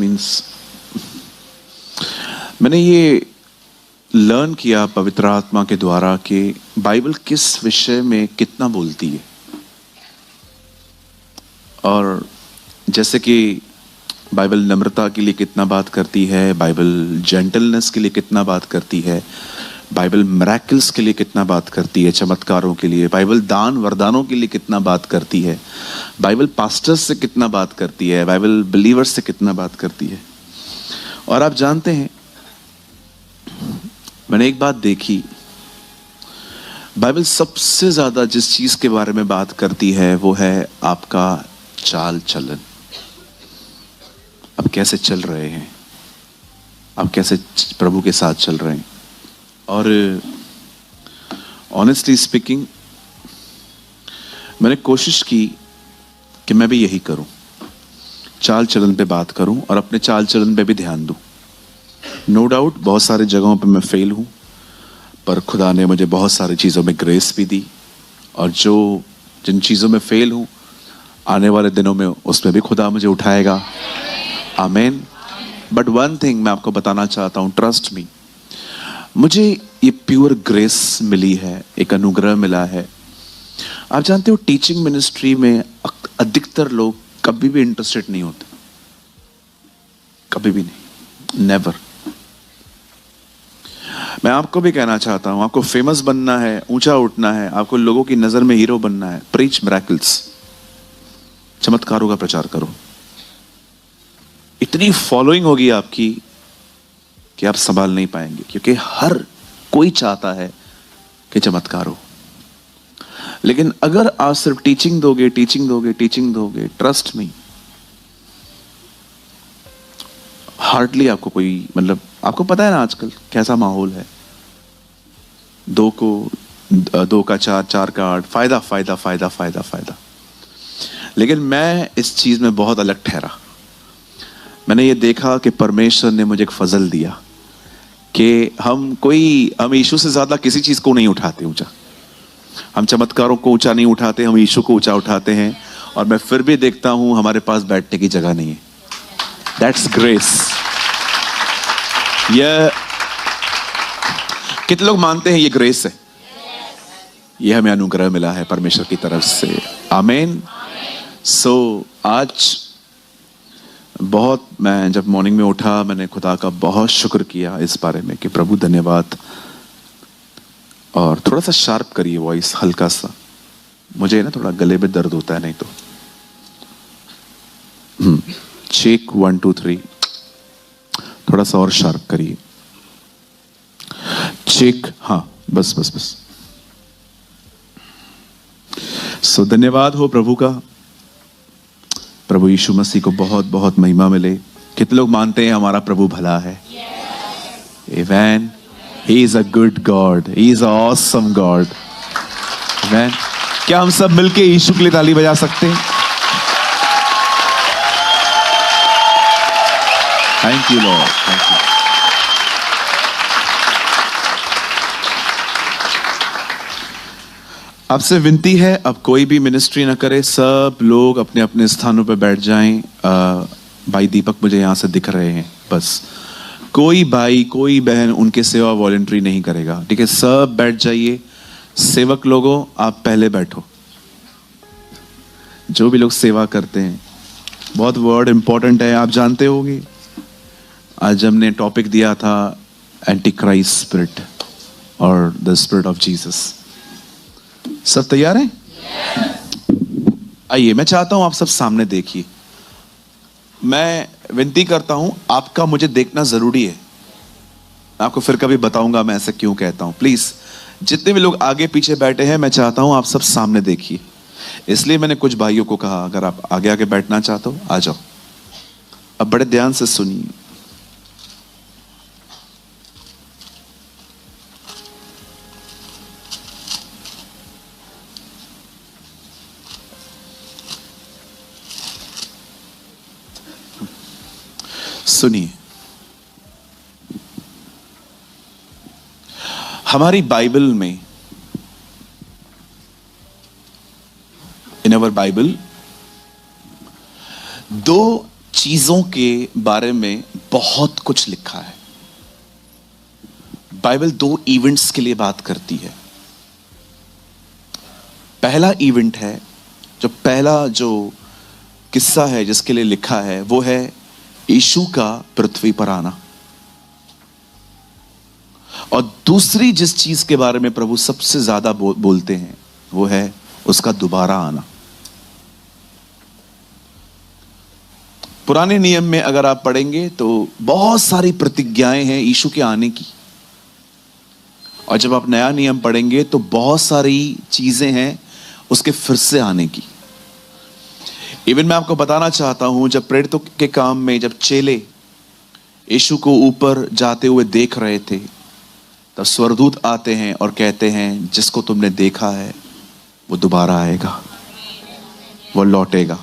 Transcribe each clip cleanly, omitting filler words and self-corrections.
Means मैंने ये learn किया पवित्र आत्मा के द्वारा कि बाइबल किस विषय में कितना बोलती है। और जैसे कि बाइबल नम्रता के लिए कितना बात करती है, बाइबल जेंटलनेस के लिए कितना बात करती है, बाइबल मिरेकल्स के लिए कितना बात करती है, चमत्कारों के लिए, बाइबल दान वरदानों के लिए कितना बात करती है, बाइबल पास्टर्स से कितना बात करती है, बाइबल बिलीवर्स से कितना बात करती है। और आप जानते हैं, मैंने एक बात देखी, बाइबल सबसे ज्यादा जिस चीज के बारे में बात करती है वो है आपका चाल चलन। आप कैसे चल रहे हैं, आप कैसे प्रभु के साथ चल रहे हैं। और ऑनेस्टली स्पीकिंग मैंने कोशिश की कि मैं भी यही करूं, चाल चलन पे बात करूं और अपने चाल चलन पे भी ध्यान दूं। नो डाउट बहुत सारे जगहों पे मैं फेल हूं, पर खुदा ने मुझे बहुत सारी चीज़ों में ग्रेस भी दी, और जिन चीज़ों में फेल हूं आने वाले दिनों में उसमें भी खुदा मुझे उठाएगा। आमीन। बट वन थिंग मैं आपको बताना चाहता हूं, ट्रस्ट मी, मुझे ये प्योर ग्रेस मिली है, एक अनुग्रह मिला है। आप जानते हो टीचिंग मिनिस्ट्री में अधिकतर लोग कभी भी इंटरेस्टेड नहीं होते, कभी भी नहीं, नेवर। मैं आपको भी कहना चाहता हूं, आपको फेमस बनना है, ऊंचा उठना है, आपको लोगों की नजर में हीरो बनना है, प्रीच मिरेकल्स, चमत्कारों का प्रचार करो। इतनी फॉलोइंग होगी आपकी कि आप संभाल नहीं पाएंगे, क्योंकि हर कोई चाहता है कि चमत्कार हो। लेकिन अगर आप सिर्फ टीचिंग दोगे, ट्रस्ट मी, हार्डली आपको कोई, मतलब आपको पता है ना आजकल कैसा माहौल है, 2 का 4, 4 का 8, फायदा फायदा फायदा फायदा फायदा। लेकिन मैं इस चीज में बहुत अलग ठहरा। मैंने ये देखा कि परमेश्वर ने मुझे एक फजल दिया कि हम यीशु से ज्यादा किसी चीज को नहीं उठाते ऊंचा, हम चमत्कारों को ऊंचा नहीं उठाते, हम यीशु को ऊंचा उठाते हैं। और मैं फिर भी देखता हूं हमारे पास बैठने की जगह नहीं है। That's grace. यह कितने लोग मानते हैं ये ग्रेस है? ये हमें अनुग्रह मिला है परमेश्वर की तरफ से। आमीन। सो आज बहुत, मैं जब मॉर्निंग में उठा मैंने खुदा का बहुत शुक्र किया इस बारे में कि प्रभु धन्यवाद। और थोड़ा सा शार्प करिए वॉइस, हल्का सा, मुझे ना थोड़ा गले में दर्द होता है नहीं तो। चेक 1 2 3, थोड़ा सा और शार्प करिए। चेक, हाँ, बस बस बस। सो धन्यवाद हो प्रभु का। प्रभु यीशु मसीह को बहुत बहुत महिमा मिले। कितने लोग मानते हैं हमारा प्रभु भला है? आमीन। He is a good God. He is an awesome God. Amen. क्या हम सब मिलके यीशु के लिए ताली बजा सकते हैं? Thank you Lord. Thank you. आपसे विनती है, अब कोई भी मिनिस्ट्री ना करे, सब लोग अपने अपने स्थानों पर बैठ जाएं। भाई दीपक मुझे यहाँ से दिख रहे हैं, बस कोई भाई कोई बहन उनके सेवा वॉलंटरी नहीं करेगा, ठीक है? सब बैठ जाइए। सेवक लोगों आप पहले बैठो, जो भी लोग सेवा करते हैं। बहुत वर्ड इंपॉर्टेंट है, आप जानते होंगे। आज हमने टॉपिक दिया था एंटी क्राइस्ट स्पिरिट और द स्पिरिट ऑफ जीसस। सब तैयार हैं? आइए, मैं चाहता हूं आप सब सामने देखिए। मैं विनती करता हूं, आपका मुझे देखना जरूरी है। आपको फिर कभी बताऊंगा मैं ऐसा क्यों कहता हूं। प्लीज जितने भी लोग आगे पीछे बैठे हैं, मैं चाहता हूं आप सब सामने देखिए। इसलिए मैंने कुछ भाइयों को कहा, अगर आप आगे आगे बैठना चाहते हो आ जाओ। अब बड़े ध्यान से सुनिए। सुनिए, हमारी बाइबल में, इन अवर बाइबल, 2 चीजों के बारे में बहुत कुछ लिखा है। बाइबल 2 इवेंट्स के लिए बात करती है। पहला इवेंट है, पहला जो किस्सा है जिसके लिए लिखा है, वो है यीशु का पृथ्वी पर आना। और दूसरी जिस चीज के बारे में प्रभु सबसे ज्यादा बोलते हैं, वो है उसका दोबारा आना। पुराने नियम में अगर आप पढ़ेंगे तो बहुत सारी प्रतिज्ञाएं हैं यीशु के आने की, और जब आप नया नियम पढ़ेंगे तो बहुत सारी चीजें हैं उसके फिर से आने की। इवन मैं आपको बताना चाहता हूं, जब प्रेरितों के काम में जब चेले यीशु को ऊपर जाते हुए देख रहे थे, तब स्वर्गदूत आते हैं और कहते हैं, जिसको तुमने देखा है वो दोबारा आएगा, वो लौटेगा।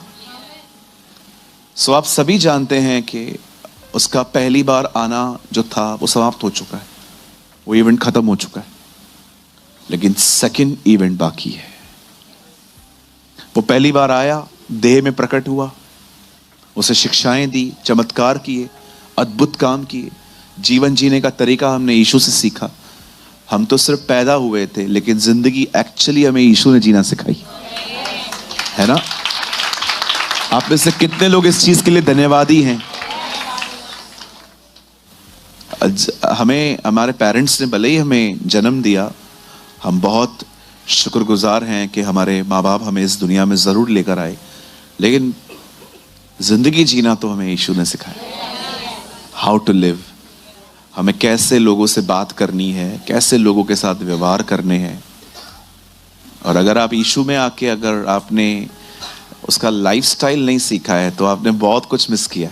सो आप सभी जानते हैं कि उसका पहली बार आना जो था वो समाप्त हो चुका है, वो इवेंट खत्म हो चुका है, लेकिन सेकंड इवेंट बाकी है। वो पहली बार आया, देह में प्रकट हुआ, उसे शिक्षाएं दी, चमत्कार किए, अद्भुत काम किए, जीवन जीने का तरीका हमने यीशु से सीखा। हम तो सिर्फ पैदा हुए थे, लेकिन जिंदगी एक्चुअली हमें यीशु ने जीना सिखाई, है ना? आप में से कितने लोग इस चीज के लिए धन्यवादी हैं? हमें हमारे पेरेंट्स ने भले ही हमें जन्म दिया, हम बहुत शुक्रगुजार हैं कि हमारे माँ बाप हमें इस दुनिया में जरूर लेकर आए, लेकिन जिंदगी जीना तो हमें यीशु ने सिखाया। हाउ टू लिव, हमें कैसे लोगों से बात करनी है, कैसे लोगों के साथ व्यवहार करने हैं। और अगर आप यीशु में आके अगर आपने उसका लाइफस्टाइल नहीं सीखा है तो आपने बहुत कुछ मिस किया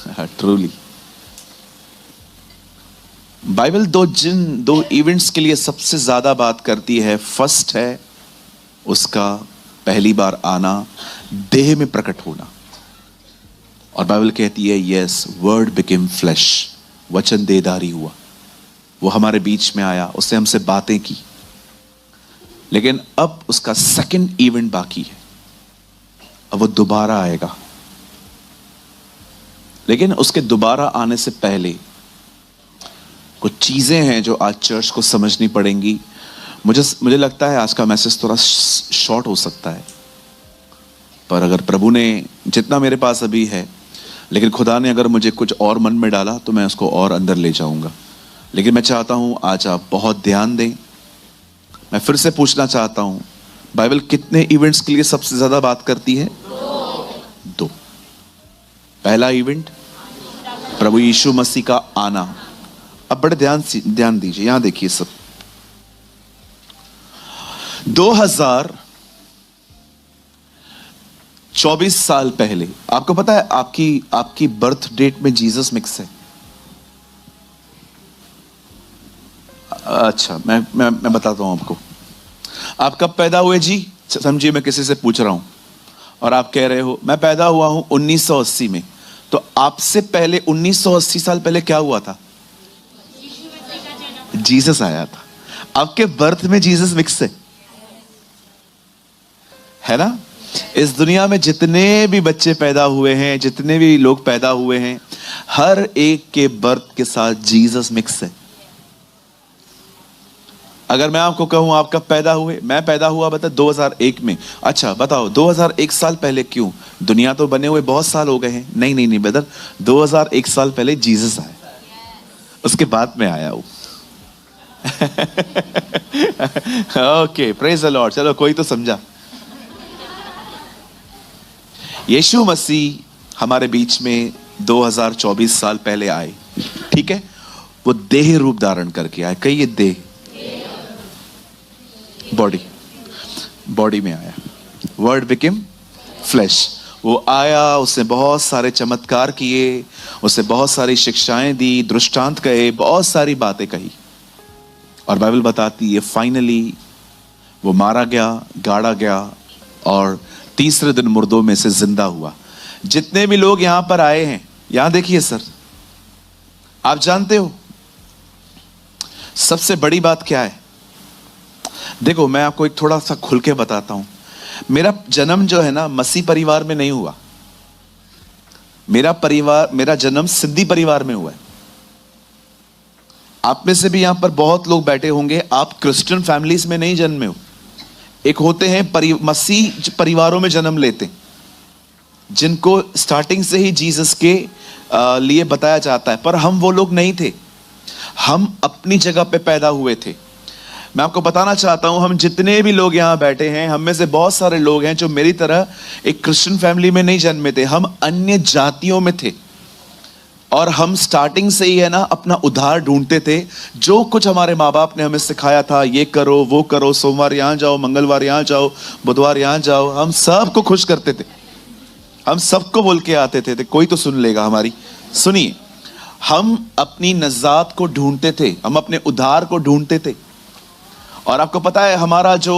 है। ट्रूली बाइबल 2 इवेंट्स के लिए सबसे ज्यादा बात करती है। फर्स्ट है उसका पहली बार आना, देह में प्रकट होना। और बाइबल कहती है, यस, वर्ड बिकेम फ्लैश, वचन देहधारी हुआ, वो हमारे बीच में आया, उसने हमसे बातें की। लेकिन अब उसका सेकंड इवेंट बाकी है, अब वो दोबारा आएगा। लेकिन उसके दोबारा आने से पहले कुछ चीजें हैं जो आज चर्च को समझनी पड़ेंगी। मुझे लगता है आज का मैसेज थोड़ा शॉर्ट हो सकता है, पर अगर प्रभु ने जितना मेरे पास अभी है, लेकिन खुदा ने अगर मुझे कुछ और मन में डाला तो मैं उसको और अंदर ले जाऊंगा। लेकिन मैं चाहता हूं आज आप बहुत ध्यान दें। मैं फिर से पूछना चाहता हूं, बाइबल कितने इवेंट्स के लिए सबसे ज्यादा बात करती है? 2। पहला इवेंट प्रभु यीशु मसीह का आना। अब बड़े ध्यान दीजिए, यहां देखिए सब। 2024 साल पहले, आपको पता है आपकी बर्थ डेट में जीसस मिक्स है। अच्छा, मैं बताता हूं आपको। आप कब पैदा हुए जी? समझिए मैं किसी से पूछ रहा हूं और आप कह रहे हो मैं पैदा हुआ हूं 1980 में, तो आपसे पहले 1980 साल पहले क्या हुआ था? जीसस आया था। आपके बर्थ में जीसस मिक्स है ना? इस दुनिया में जितने भी बच्चे पैदा हुए हैं, जितने भी लोग पैदा हुए हैं, हर एक के बर्थ के साथ जीसस मिक्स है। अगर मैं आपको कहूं आप कब पैदा हुए? मैं पैदा हुआ बता 2001 में। अच्छा बताओ 2001 साल पहले क्यों? दुनिया तो बने हुए बहुत साल हो गए हैं। नहीं ब्रदर, 2001 साल पहले जीसस आए, उसके बाद में आया हूं। Okay, praise the Lord. चलो कोई तो समझा। यीशु मसीह हमारे बीच में 2024 साल पहले आए, ठीक है? वो देह रूप धारण करके आए। कहिए देह, बॉडी में आया। Word became flash. वो आया, उसने बहुत सारे चमत्कार किए, उसने बहुत सारी शिक्षाएं दी, दृष्टांत कहे, बहुत सारी बातें कही। और बाइबल बताती है फाइनली वो मारा गया, गाड़ा गया और तीसरे दिन मुर्दों में से जिंदा हुआ। जितने भी लोग यहां पर आए हैं, यहां देखिए सर, आप जानते हो सबसे बड़ी बात क्या है? देखो मैं आपको एक थोड़ा सा खुल के बताता हूं। मेरा जन्म जो है ना, मसीह परिवार में नहीं हुआ। मेरा जन्म सिंधी परिवार में हुआ है। आप में से भी यहां पर बहुत लोग बैठे होंगे, आप क्रिश्चियन फैमिलीज में नहीं जन्मे हो। एक होते हैं मसीह परिवारों में जन्म लेते, जिनको स्टार्टिंग से ही जीसस के लिए बताया जाता है, पर हम वो लोग नहीं थे। हम अपनी जगह पे पैदा हुए थे। मैं आपको बताना चाहता हूं, हम जितने भी लोग यहां बैठे हैं, हम में से बहुत सारे लोग हैं जो मेरी तरह एक क्रिश्चियन फैमिली में नहीं जन्मे थे। हम अन्य जातियों में थे और हम स्टार्टिंग से ही है ना अपना उद्धार ढूंढते थे। जो कुछ हमारे माँ बाप ने हमें सिखाया था, ये करो वो करो, सोमवार यहां जाओ, मंगलवार यहां जाओ, बुधवार यहां जाओ, हम सबको खुश करते थे। हम सबको बोल के आते थे, कोई तो सुन लेगा हमारी। सुनिए, हम अपनी नजात को ढूंढते थे, हम अपने उद्धार को ढूंढते थे। और आपको पता है हमारा जो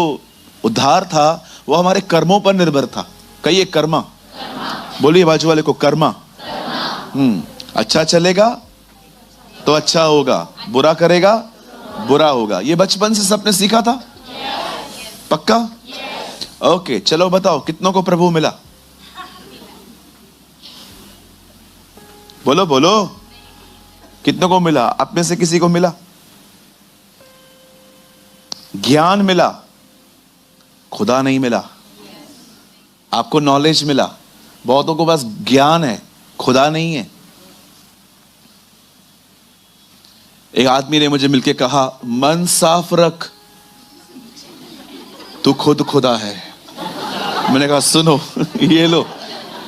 उद्धार था वो हमारे कर्मों पर निर्भर था। कहिए कर्मा, बोलिए बाजू वाले को कर्मा। अच्छा चलेगा तो अच्छा होगा, बुरा करेगा बुरा होगा। ये बचपन से सबने सीखा था? पक्का? ओके, चलो बताओ कितनों को प्रभु मिला? बोलो बोलो, कितनों को मिला? आप में से किसी को मिला? ज्ञान मिला, खुदा नहीं मिला। आपको नॉलेज मिला, बहुतों को बस ज्ञान है, खुदा नहीं है। एक आदमी ने मुझे मिलके कहा, मन साफ रख, तू खुद खुदा है। मैंने कहा सुनो, ये लो,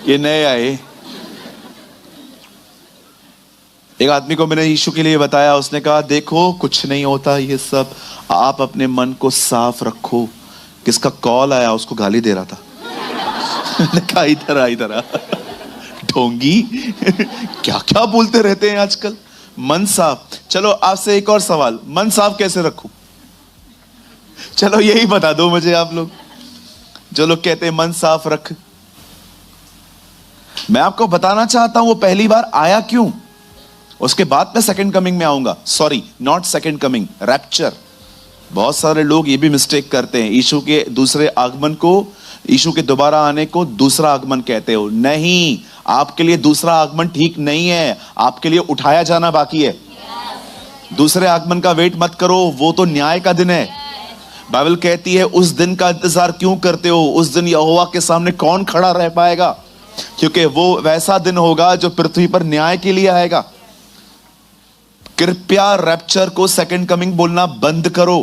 ये नए आए। एक आदमी को मैंने यीशु के लिए बताया, उसने कहा देखो कुछ नहीं होता ये सब, आप अपने मन को साफ रखो। किसका कॉल आया, उसको गाली दे रहा था। मैंने कहा इधर आ, इधर आ ढोंगी। क्या क्या बोलते रहते हैं आजकल। मन साफ। चलो आपसे एक और सवाल, मन साफ कैसे रखूं? चलो यही बता दो मुझे आप लोग, जो लोग कहते हैं मन साफ रख। मैं आपको बताना चाहता हूं वो पहली बार आया क्यों। उसके बाद मैं सेकंड कमिंग में आऊंगा। Sorry, not second coming, rapture. बहुत सारे लोग ये भी मिस्टेक करते हैं, यीशु के दूसरे आगमन को, यीशु के दोबारा आने को दूसरा आगमन कहते हो। नहीं, आपके लिए दूसरा आगमन ठीक नहीं है, आपके लिए उठाया जाना बाकी है। दूसरे आगमन का वेट मत करो, वो तो न्याय का दिन है। बाइबल कहती है उस दिन का इंतजार क्यों करते हो? उस दिन यहोवा के सामने कौन खड़ा रह पाएगा? क्योंकि वो वैसा दिन होगा जो पृथ्वी पर न्याय के लिए आएगा। कृपया रैप्चर को सेकंड कमिंग बोलना बंद करो।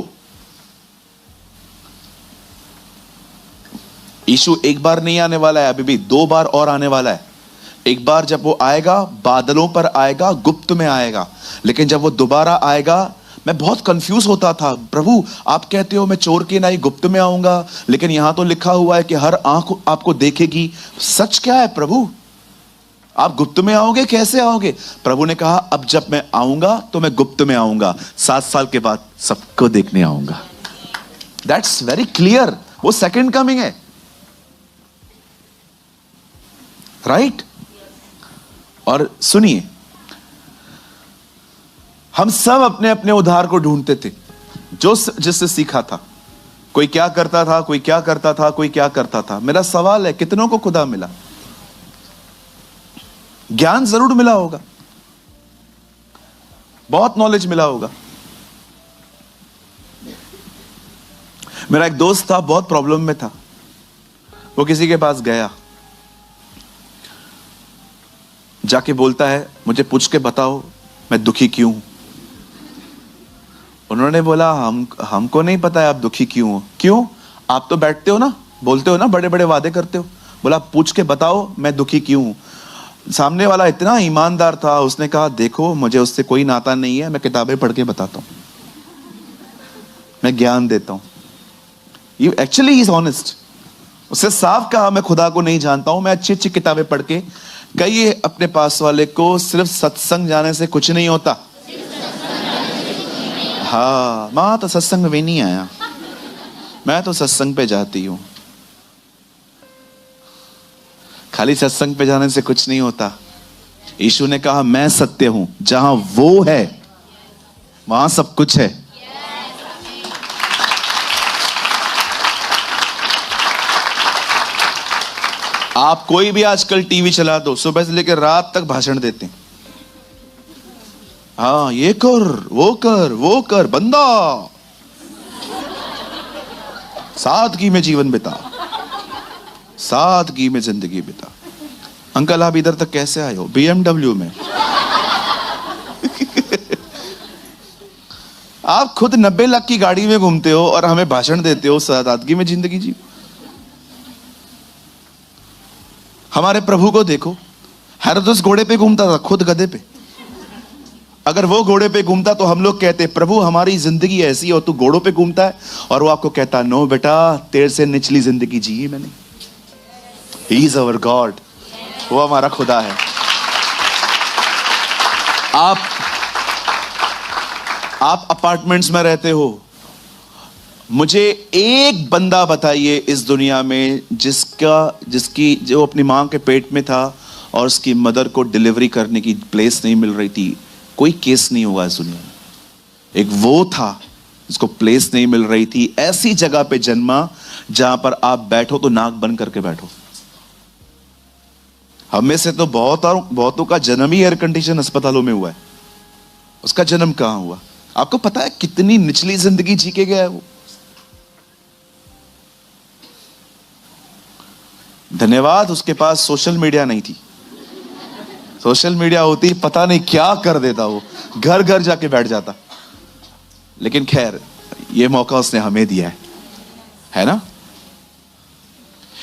यीशु एक बार नहीं आने वाला है, अभी भी 2 बार और आने वाला है। एक बार जब वो आएगा बादलों पर आएगा, गुप्त में आएगा। लेकिन जब वो दोबारा आएगा, मैं बहुत कंफ्यूज होता था, प्रभु आप कहते हो मैं चोर के नहीं गुप्त में आऊंगा, लेकिन यहां तो लिखा हुआ है कि हर आंख आपको देखेगी। सच क्या है प्रभु? आप गुप्त में आओगे, कैसे आओगे? प्रभु ने कहा अब जब मैं आऊंगा तो मैं गुप्त में आऊंगा, 7 साल के बाद सबको देखने आऊंगा। दैट्स वेरी क्लियर, वो सेकंड कमिंग है, राइट? और सुनिए, हम सब अपने अपने उद्धार को ढूंढते थे, जो जिससे सीखा था। कोई क्या करता था, कोई क्या करता था, कोई क्या करता था। मेरा सवाल है, कितनों को खुदा मिला? ज्ञान जरूर मिला होगा, बहुत नॉलेज मिला होगा। मेरा एक दोस्त था, बहुत प्रॉब्लम में था। वो किसी के पास गया, जाके बोलता है मुझे पूछ के बताओ मैं दुखी क्यों हूं। उन्होंने बोला हमको नहीं पता है आप दुखी क्यों हो। क्यों? आप तो बैठते हो ना, बोलते हो ना, बड़े बड़े वादे करते हो। बोला पूछ के बताओ मैं दुखी क्यों हूं। सामने वाला इतना ईमानदार था, उसने कहा देखो मुझे उससे कोई नाता नहीं है, मैं किताबें पढ़ के बताता हूं, मैं ज्ञान देता हूं। ये एक्चुअली इज ऑनेस्ट। उससे साफ कहा मैं खुदा को नहीं जानता हूं, मैं अच्छी अच्छी किताबें पढ़ के। कहिए अपने पास वाले को, सिर्फ सत्संग जाने से कुछ नहीं होता। हाँ, मां तो सत्संग में नहीं आया, मैं तो सत्संग पे जाती हूं। खाली सत्संग पे जाने से कुछ नहीं होता। यीशु ने कहा मैं सत्य हूं, जहां वो है वहां सब कुछ है। आप कोई भी आजकल टीवी चला दो, सुबह से लेकर रात तक भाषण देते हैं। हाँ, ये कर, वो कर, बंदा सादगी में जीवन बिता, सादगी में जिंदगी बिता। अंकल आप इधर तक कैसे आए हो? BMW में। आप खुद 90 लाख की गाड़ी में घूमते हो और हमें भाषण देते हो सादगी में जिंदगी जी। हमारे प्रभु को देखो, हेरोदेस घोड़े पे घूमता था, खुद गधे पे। अगर वो घोड़े पे घूमता तो हम लोग कहते प्रभु हमारी जिंदगी ऐसी है और तू घोड़ों पे घूमता है। और वो आपको कहता नो बेटा, तेरे से निचली जिंदगी जी मैंने। ही इज अवर गॉड, वो हमारा खुदा है। आप अपार्टमेंट्स में रहते हो, मुझे एक बंदा बताइए इस दुनिया में जिसकी जो अपनी मां के पेट में था और उसकी मदर को डिलीवरी करने की प्लेस नहीं मिल रही थी। कोई केस नहीं हुआ इस दुनिया में। एक वो था जिसको प्लेस नहीं मिल रही थी, ऐसी जगह पे जन्मा जहां पर आप बैठो तो नाक बंद करके बैठो। हम में से तो बहुतों का जन्म ही एयर कंडीशन अस्पतालों में हुआ है। उसका जन्म कहां हुआ? आपको पता है कितनी निचली जिंदगी जी के गया है वो? धन्यवाद उसके पास सोशल मीडिया नहीं थी। सोशल मीडिया होती पता नहीं क्या कर देता, वो घर घर जाके बैठ जाता। लेकिन खैर ये मौका उसने हमें दिया है ना।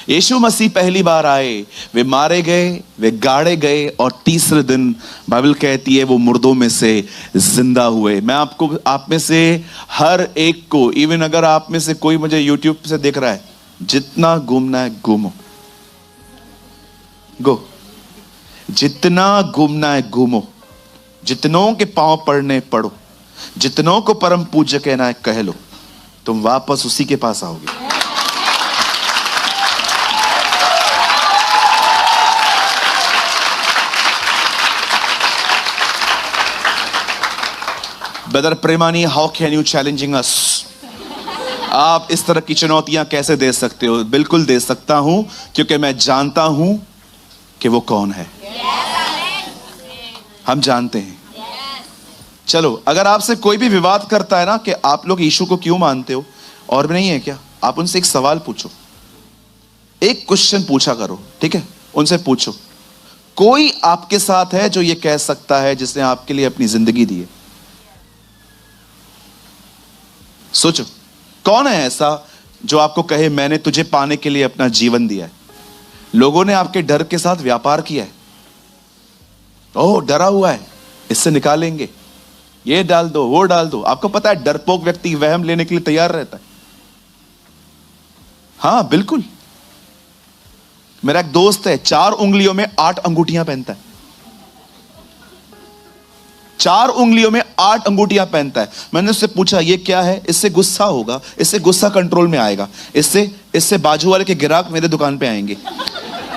यीशु मसीह पहली बार आए, वे मारे गए, वे गाड़े गए और तीसरे दिन बाइबल कहती है वो मुर्दों में से जिंदा हुए। मैं आप में से हर एक को, इवन अगर आप में से कोई मुझे YouTube से देख रहा है, जितना घूमना है घूमो, गो, जितना घूमना है घूमो, जितनों के पांव पड़ने पड़ो, जितनों को परम पूज्य कहना है कह लो, तुम वापस उसी के पास आओगे। Brother Premani, how can you challenging us? आप इस तरह की चुनौतियां कैसे दे सकते हो? बिल्कुल दे सकता हूं, क्योंकि मैं जानता हूं कि वो कौन है। हम जानते हैं। चलो, अगर आपसे कोई भी विवाद करता है ना कि आप लोग यीशु को क्यों मानते हो, और भी नहीं है क्या, आप उनसे एक सवाल पूछो, एक क्वेश्चन पूछा करो, ठीक है? उनसे पूछो, कोई आपके साथ है जो ये कह सकता है, जिसने आपके लिए अपनी जिंदगी दी है? सोचो, कौन है ऐसा जो आपको कहे मैंने तुझे पाने के लिए अपना जीवन दिया है? लोगों ने आपके डर के साथ व्यापार किया है। ओह, डरा हुआ है, इससे निकालेंगे, ये डाल दो, वो डाल दो। आपको पता है डरपोक व्यक्ति वहम लेने के लिए तैयार रहता है। हाँ बिल्कुल, मेरा एक दोस्त है, 4 उंगलियों में 8 अंगूठियां पहनता है। 4 उंगलियों में 8 अंगूठियां पहनता है। मैंने उससे पूछा ये क्या है? इससे गुस्सा होगा, इससे गुस्सा कंट्रोल में आएगा, इससे बाजू वाले के ग्राहक मेरे दुकान पे आएंगे।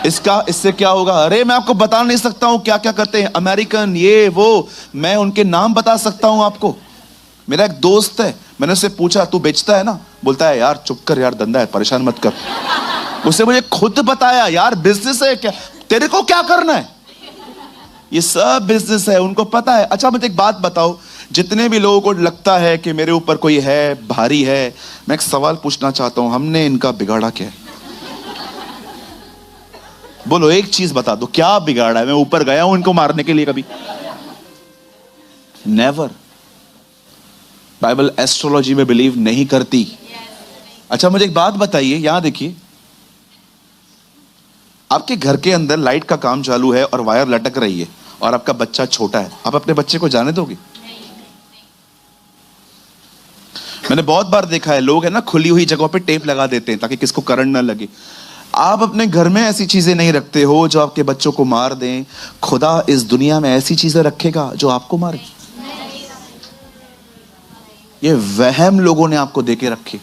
इससे क्या होगा? अरे मैं आपको बता नहीं सकता हूं क्या क्या करते हैं अमेरिकन, ये वो, मैं उनके नाम बता सकता हूं आपको। मेरा एक दोस्त है, मैंने उससे पूछा तू बेचता है ना? बोलता है यार चुप कर यार, धंधा है, परेशान मत कर। उसने मुझे खुद बताया यार बिजनेस है क्या, तेरे को क्या करना है, ये सब बिजनेस है, उनको पता है। अच्छा मुझे एक बात बताओ, जितने भी लोगों को लगता है कि मेरे ऊपर कोई है, भारी है, मैं एक सवाल पूछना चाहता हूं, हमने इनका बिगाड़ा क्या है? बोलो, एक चीज बता दो, क्या बिगाड़ा है? मैं ऊपर गया हूं इनको मारने के लिए कभी? नेवर। बाइबल एस्ट्रोलॉजी में बिलीव नहीं करती। अच्छा मुझे एक बात बताइए, यहां देखिए, आपके घर के अंदर लाइट का काम चालू है और वायर लटक रही है और आपका बच्चा छोटा है, आप अपने बच्चे को जाने दोगे? मैंने बहुत बार देखा है, लोग है ना खुली हुई जगहों पे टेप लगा देते हैं ताकि किसको करंट ना लगे। आप अपने घर में ऐसी चीजें नहीं रखते हो जो आपके बच्चों को मार दें। खुदा इस दुनिया में ऐसी चीजें रखेगा जो आपको मारे? ये वहम लोगों ने आपको देके रखे।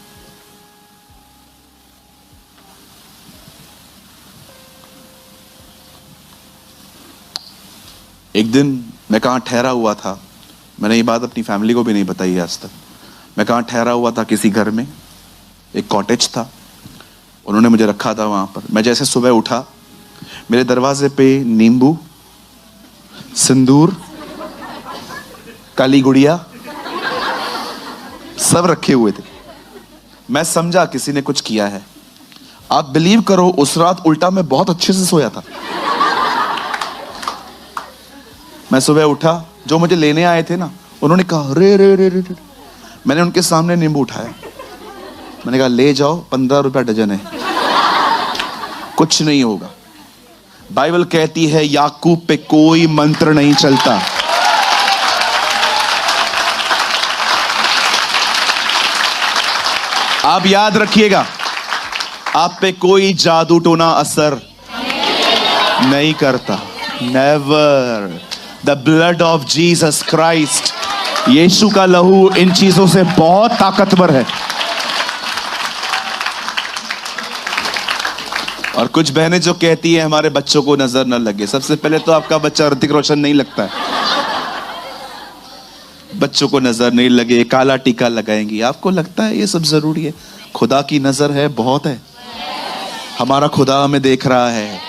एक दिन मैं कहां ठहरा हुआ था, मैंने ये बात अपनी फैमिली को भी नहीं बताई आज तक। मैं कहां ठहरा हुआ था, किसी घर में, एक कॉटेज था, उन्होंने मुझे रखा था वहां पर। मैं जैसे सुबह उठा, मेरे दरवाजे पे नींबू, सिंदूर, काली गुड़िया सब रखे हुए थे। मैं समझा किसी ने कुछ किया है। आप बिलीव करो, उस रात उल्टा मैं बहुत अच्छे से सोया था। मैं सुबह उठा, जो मुझे लेने आए थे ना, उन्होंने कहा रे रे रे रे रे। मैंने उनके सामने नींबू उठाया, मैंने कहा ले जाओ, 15 रुपया डजन है, कुछ नहीं होगा। बाइबल कहती है याकूब पे कोई मंत्र नहीं चलता। आप याद रखिएगा, आप पे कोई जादू टोना असर नहीं करता। Never. The blood of Jesus Christ, यीशु का लहू इन चीजों से बहुत ताकतवर है। और कुछ बहनें जो कहती है हमारे बच्चों को नजर न लगे, सबसे पहले तो आपका बच्चा ऋतिक रोशन नहीं लगता है। बच्चों को नजर नहीं लगे, काला टीका लगाएंगी, आपको लगता है ये सब जरूरी है? खुदा की नजर है, बहुत है। हमारा खुदा हमें देख रहा है।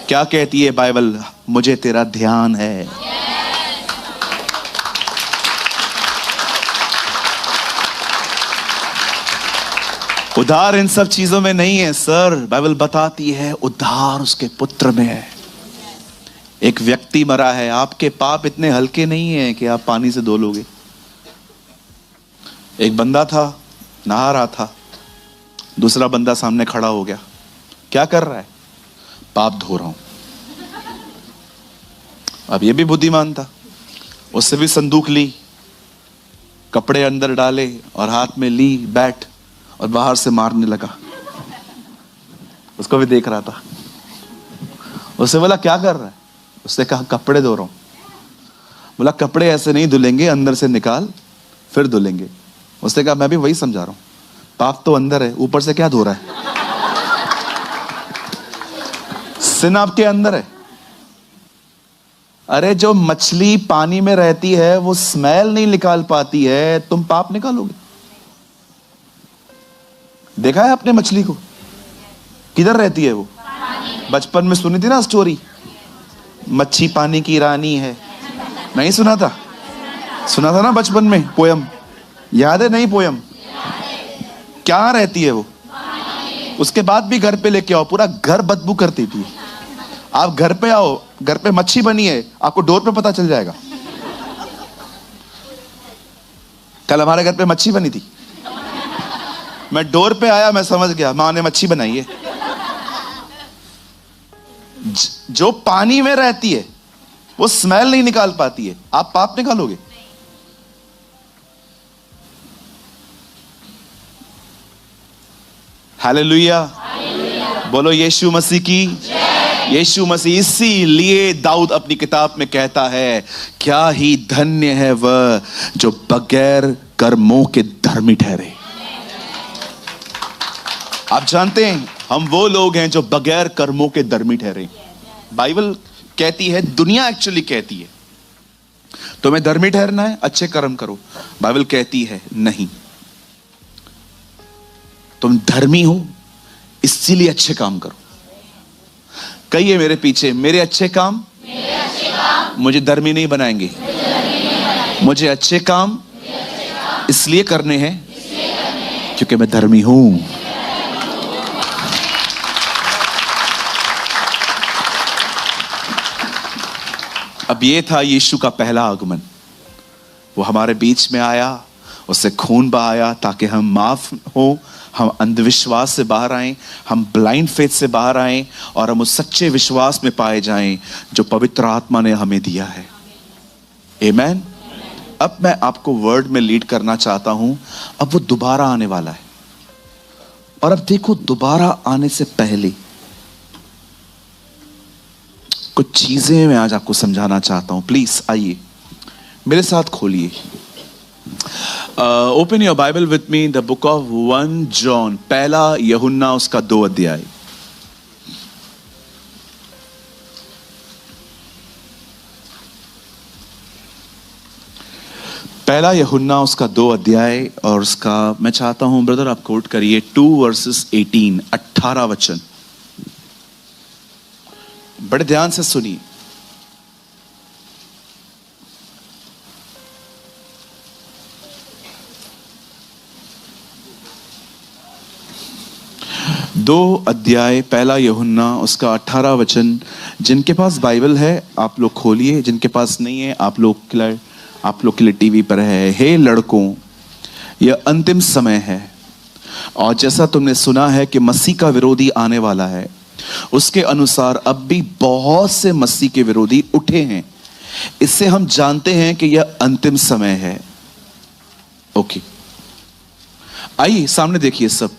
क्या कहती है बाइबल? मुझे तेरा ध्यान है। उद्धार इन सब चीजों में नहीं है सर। बाइबल बताती है उद्धार उसके पुत्र में है। एक व्यक्ति मरा है, आपके पाप इतने हल्के नहीं है कि आप पानी से धो लोगे। एक बंदा था, नहा रहा था, दूसरा बंदा सामने खड़ा हो गया। क्या कर रहा है? पाप धो रहा हूं। अब ये भी बुद्धिमान था, उससे भी संदूक ली, कपड़े अंदर डाले और हाथ में ली बैट, और बाहर से मारने लगा। उसको भी देख रहा था। उससे बोला क्या कर रहा है? उसने कहा कपड़े धो रहा हूं। बोला कपड़े ऐसे नहीं धुलेंगे, अंदर से निकाल फिर धुलेंगे। उसने कहा मैं भी वही समझा रहा हूं, पाप तो अंदर है, ऊपर से क्या धो रहा है? सिन आपके अंदर है। अरे जो मछली पानी में रहती है वो स्मेल नहीं निकाल पाती है, तुम पाप निकालोगे? देखा है आपने मछली को? किधर रहती है वो? बचपन में सुनी थी ना स्टोरी, मच्छी पानी की रानी है। नहीं सुना था? सुना था ना बचपन में पोयम, याद है? नहीं पोयम क्या रहती है वो? उसके बाद भी घर पे लेके आओ, पूरा घर बदबू करती थी। आप घर पे आओ, घर पे मच्छी बनी है, आपको डोर पे पता चल जाएगा। कल हमारे घर पे मच्छी बनी थी, मैं डोर पे आया, मैं समझ गया मां ने मच्छी बनाई है। जो पानी में रहती है वो स्मेल नहीं निकाल पाती है, आप पाप निकालोगे? हालेलुया, बोलो यीशु मसीह की। यीशु मसीह, इसीलिए दाऊद अपनी किताब में कहता है क्या ही धन्य है वह जो बगैर कर्मों के धर्मी ठहरे। आप जानते हैं हम वो लोग हैं जो बगैर कर्मों के धर्मी ठहरे। बाइबल कहती है, दुनिया एक्चुअली कहती है तुम्हें धर्मी ठहरना है, अच्छे कर्म करो। बाइबल कहती है नहीं, तुम धर्मी हो इसीलिए अच्छे काम करो। कहिए मेरे पीछे, मेरे अच्छे काम मुझे धर्मी नहीं बनाएंगे। मुझे अच्छे काम इसलिए करने हैं क्योंकि मैं धर्मी हूं। अब ये था यीशु का पहला आगमन। वो हमारे बीच में आया, उससे खून बहाया ताकि हम माफ हो, हम अंधविश्वास से बाहर आएं, हम ब्लाइंड फेथ से बाहर आएं और हम उस सच्चे विश्वास में पाए जाएं जो पवित्र आत्मा ने हमें दिया है। आमेन। अब मैं आपको वर्ड में लीड करना चाहता हूं। अब वो दोबारा आने वाला है, और अब देखो दोबारा आने से पहले कुछ चीजें मैं आज आपको समझाना चाहता हूं। प्लीज आइए मेरे साथ, खोलिए open your Bible with me, the book of 1 John, पहला यूहन्ना उसका 2 अध्याय। पहला यूहन्ना उसका 2 अध्याय, और उसका मैं चाहता हूं ब्रदर आप कोट करिए 2 वर्सेस 18, 18 वचन। बड़े ध्यान से सुनिए। दो अध्याय, पहला यूहन्ना उसका 18 वचन। जिनके पास बाइबल है आप लोग खोलिए, जिनके पास नहीं है आप लोग के लिए टीवी पर है। हे लड़कों, यह अंतिम समय है, और जैसा तुमने सुना है कि मसीह का विरोधी आने वाला है, उसके अनुसार अब भी बहुत से मसीह के विरोधी उठे हैं। इससे हम जानते हैं कि यह अंतिम समय है। ओके, आइए सामने देखिए। सब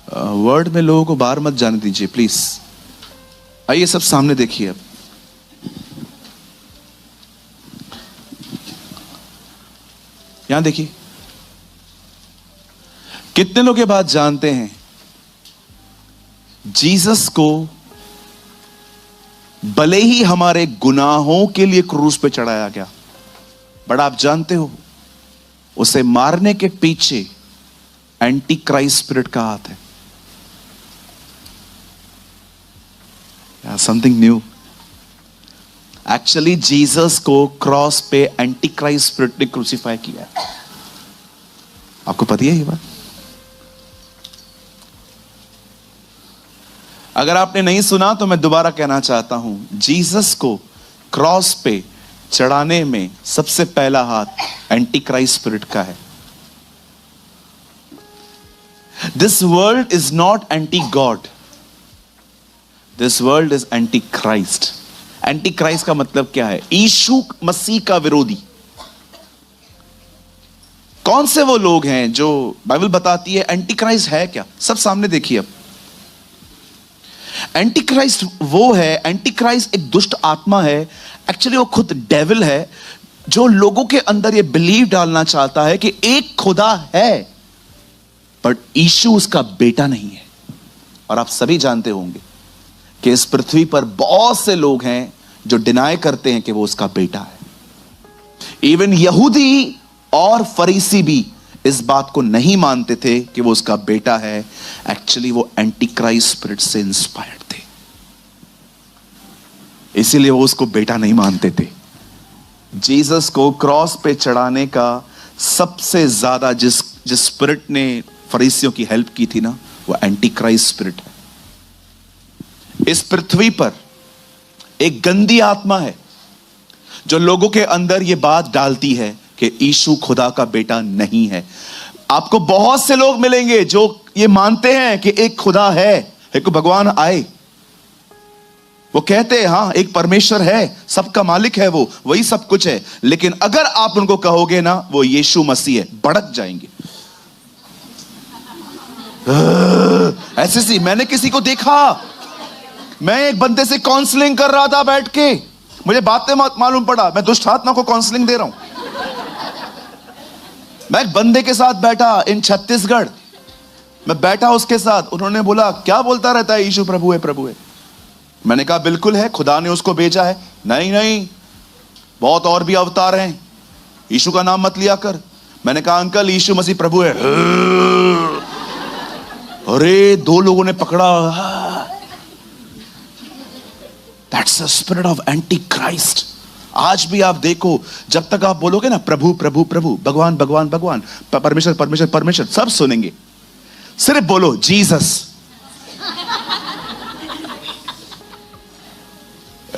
वर्ड में लोगों को बाहर मत जाने दीजिए प्लीज। आइए सब सामने देखिए। अब यहां देखिए, कितने लोग ये बात जानते हैं जीसस को भले ही हमारे गुनाहों के लिए क्रूस पे चढ़ाया गया, बट आप जानते हो उसे मारने के पीछे एंटी क्राइस्ट स्पिरिट का हाथ है। Something new. एक्चुअली जीसस को क्रॉस पे एंटी क्राइस्ट स्पिरिट ने क्रूसीफाई किया। आपको पता है ये बात? अगर आपने नहीं सुना तो मैं दोबारा कहना चाहता हूं, जीसस को क्रॉस पे चढ़ाने में सबसे पहला हाथ एंटी क्राइस्ट स्पिरिट का है। This world is not anti God, this world is anti Christ. Anti Christ का मतलब क्या है? यीशु मसीह का विरोधी। कौन से वो लोग हैं जो बाइबल बताती है एंटी क्राइस्ट है क्या? सब सामने देखिए। अब एंटी क्राइस्ट वो है, एंटी क्राइस्ट एक दुष्ट आत्मा है। एक्चुअली वो खुद डेविल है, जो लोगों के अंदर ये बिलीव डालना चाहता है कि एक खुदा है, बट यीशु उसका बेटा नहीं है। और आप सभी जानते होंगे कि इस पृथ्वी पर बहुत से लोग हैं जो डिनाई करते हैं कि वो उसका बेटा है। इवन यहूदी और फरीसी भी इस बात को नहीं मानते थे कि वो उसका बेटा है। एक्चुअली वो एंटी क्राइस्ट स्पिरिट से इंस्पायर्ड थे, इसीलिए वो उसको बेटा नहीं मानते थे। जीसस को क्रॉस पे चढ़ाने का सबसे ज्यादा जिस स्पिरिट ने फरीसियों की हेल्प की थी ना, वो एंटी क्राइस्ट स्पिरिट है। इस पृथ्वी पर एक गंदी आत्मा है जो लोगों के अंदर यह बात डालती है कि यीशु खुदा का बेटा नहीं है। आपको बहुत से लोग मिलेंगे जो ये मानते हैं कि एक खुदा है, एक भगवान आए। वो कहते हैं हाँ एक परमेश्वर है, सबका मालिक है, वो वही सब कुछ है। लेकिन अगर आप उनको कहोगे ना वो यीशु मसीह है, भड़क जाएंगे। ऐसे सी मैंने किसी को देखा, मैं एक बंदे से काउंसलिंग कर रहा था बैठ के, मुझे बातें मालूम पड़ा मैं दुष्ट आत्मा को काउंसलिंग दे रहा हूं। मैं एक बंदे के साथ बैठा इन छत्तीसगढ़, मैं बैठा उसके साथ, उन्होंने बोला क्या बोलता रहता है यीशु प्रभु है प्रभु है। मैंने कहा बिल्कुल है, खुदा ने उसको भेजा है। नहीं बहुत और भी अवतार हैं, यीशु का नाम मत लिया कर। मैंने कहा अंकल यीशु मसीह प्रभु है। अरे दो लोगों ने पकड़ा। That's the spirit of Antichrist. आज भी आप देखो, जब तक आप बोलोगे ना प्रभु प्रभु प्रभु, भगवान भगवान भगवान, परमेश्वर परमेश्वर परमेश्वर, सब सुनेंगे। सिर्फ बोलो जीसस,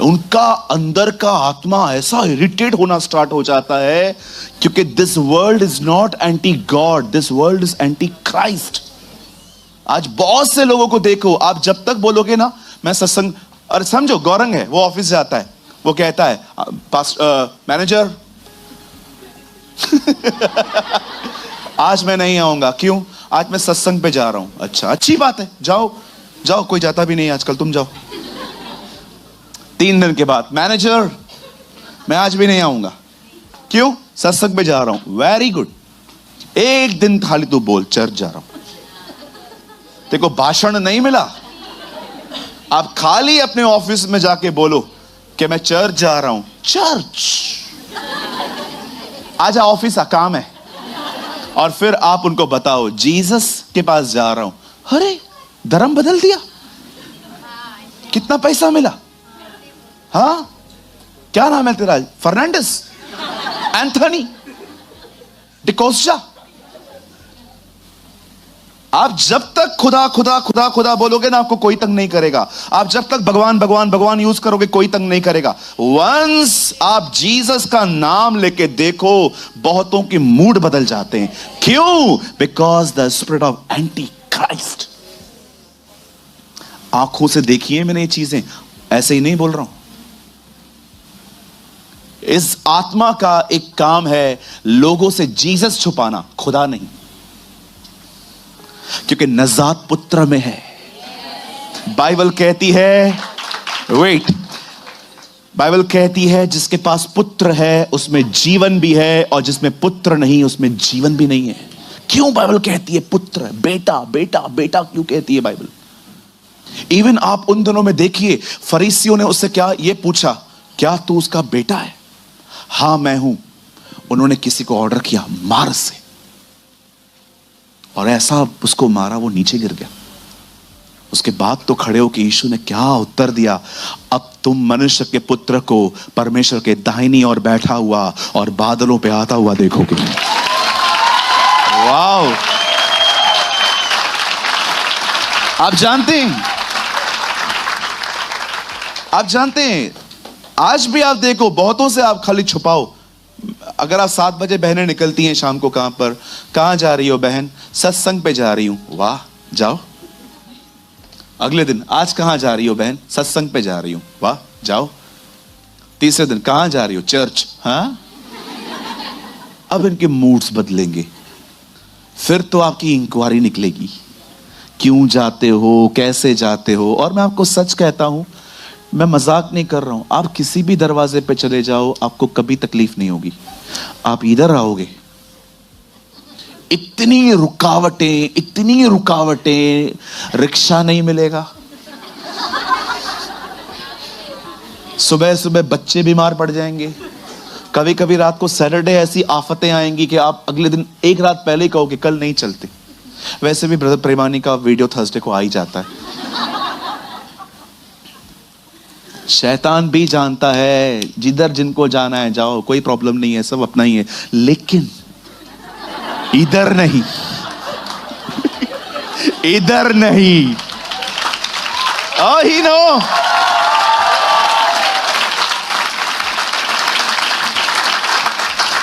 उनका अंदर का आत्मा ऐसा इरिटेट होना स्टार्ट हो जाता है, क्योंकि this world is not anti God, this world is anti Christ. आज बहुत से लोगों को देखो, आप जब तक बोलोगे ना मैं सत्संग, और समझो गौरंग है, वो ऑफिस जाता है, वो कहता है मैनेजर आज मैं नहीं आऊंगा। क्यों? आज मैं सत्संग पे जा रहा हूं। अच्छा अच्छी बात है, जाओ जाओ, कोई जाता भी नहीं आजकल, तुम जाओ। 3 दिन के बाद मैनेजर मैं आज भी नहीं आऊंगा। क्यों? सत्संग पे जा रहा हूं। वेरी गुड, एक दिन खाली तू बोल चर्च जा रहा हूं। देखो भाषण नहीं मिला, आप खाली अपने ऑफिस में जाके बोलो कि मैं चर्च जा रहा हूं। चर्च आजा, ऑफिस आ, काम है। और फिर आप उनको बताओ जीसस के पास जा रहा हूं। अरे धर्म बदल दिया, कितना पैसा मिला? हाँ, क्या नाम है तेरा? फर्नांडिस, एंथनी, डिकोस्टा। आप जब तक खुदा खुदा खुदा खुदा बोलोगे ना, आपको कोई तंग नहीं करेगा। आप जब तक भगवान भगवान भगवान यूज करोगे, कोई तंग नहीं करेगा। वंस आप जीसस का नाम लेके देखो, बहुतों की मूड बदल जाते हैं। क्यों? Because the spirit of anti Christ. आंखों से देखिए मैंने ये चीजें, ऐसे ही नहीं बोल रहा हूं। इस आत्मा का एक काम है लोगों से जीसस छुपाना, खुदा नहीं। क्योंकि नजात पुत्र में है। बाइबल कहती है, वेट, बाइबल कहती है जिसके पास पुत्र है उसमें जीवन भी है, और जिसमें पुत्र नहीं उसमें जीवन भी नहीं है। क्यों बाइबल कहती है पुत्र, बेटा बेटा बेटा क्यों कहती है बाइबल? इवन आप उन दिनों में देखिए, फरीसियों ने उससे क्या ये पूछा, क्या तू उसका बेटा है? हां मैं हूं। उन्होंने किसी को ऑर्डर किया मार से, और ऐसा उसको मारा वो नीचे गिर गया। उसके बाद तो खड़े होकर यीशु ने क्या उत्तर दिया, अब तुम मनुष्य के पुत्र को परमेश्वर के दाहिनी ओर बैठा हुआ और बादलों पे आता हुआ देखोगे। वाओ! आप जानते हैं आज भी आप देखो, बहुतों से आप खाली छुपाओ। अगर आप 7 बजे बहनें निकलती हैं शाम को, कहां जा रही हो बहन? सत्संग पे जा रही हूं। वाह, जाओ। अगले दिन, आज कहां जा रही हो बहन? सत्संग पे जा रही हूं। वाह, जाओ। तीसरे दिन, कहां जा रही हो? चर्च। हाँ, अब इनके मूड्स बदलेंगे। फिर तो आपकी इंक्वायरी निकलेगी, क्यों जाते हो, कैसे जाते हो। और मैं आपको सच कहता हूं, मैं मजाक नहीं कर रहा हूं, आप किसी भी दरवाजे पे चले जाओ, आपको कभी तकलीफ नहीं होगी। आप इधर आओगे, इतनी रुकावटें, रिक्शा नहीं मिलेगा। सुबह सुबह बच्चे बीमार पड़ जाएंगे। कभी कभी रात को सैटरडे ऐसी आफतें आएंगी कि आप अगले दिन एक रात पहले ही कहोगे कल नहीं चलते। वैसे भी ब्रदर प्रेमानी का वीडियो थर्सडे को आ ही जाता है। शैतान भी जानता है जिधर जिनको जाना है जाओ, कोई प्रॉब्लम नहीं है, सब अपना ही है, लेकिन इधर नहीं। इधर नहीं। Oh, he know.